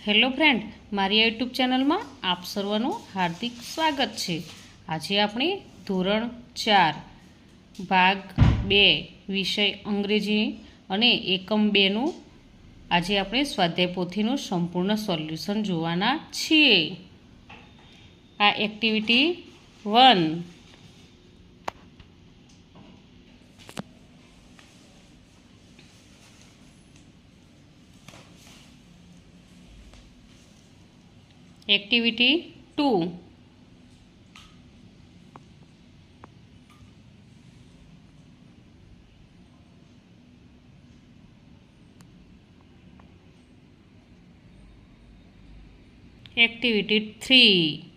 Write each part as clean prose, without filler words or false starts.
Hello friend, મારી YouTube ચેનલમાં આપ સર્વનું હાર્દિક સ્વાગત છે। આજે આપણે ધોરણ 4 ભાગ 2 વિષય અંગ્રેજી અને એકમ 2નું આજે આપણે સ્વાધ્યાય પોથીનું સંપૂર્ણ સોલ્યુશન જોવાના છીએ। આ એક્ટિવિટી 1 Activity 2 Activity 3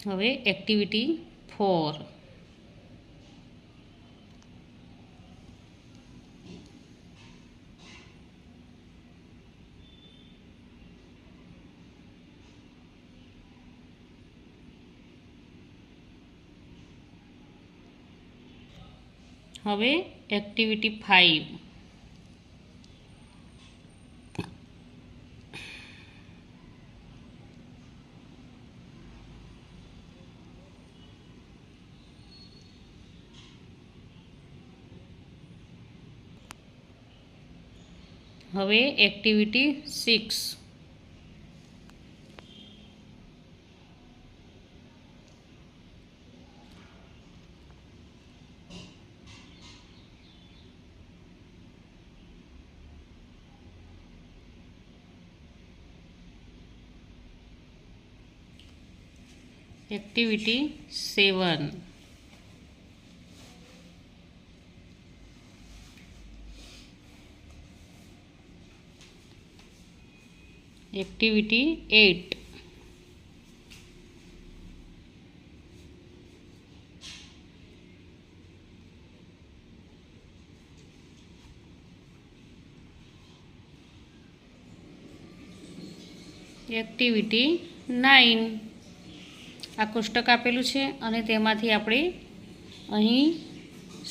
હવે એક્ટિવિટી 4 હવે એક્ટિવિટી 5 હવે એક્ટિવિટી 6 એક્ટિવિટી 7 એક્ટિવિટી 8 એક્ટિવિટી 9 આ કોષ્ટક આપેલું છે અને તેમાંથી આપણે અહીં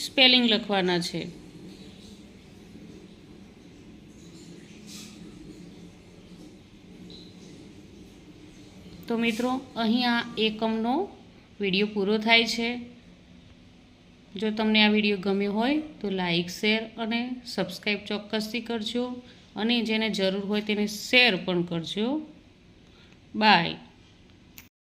સ્પેલિંગ લખવાના છે। તો મિત્રો, અહીં આ એકમનો વિડીયો પૂરો થાય છે। જો તમને આ વિડીયો ગમ્યો હોય તો લાઈક, શેર અને સબસ્ક્રાઈબ ચોક્કસથી કરજો અને જેને જરૂર હોય તેને શેર પણ કરજો। બાય।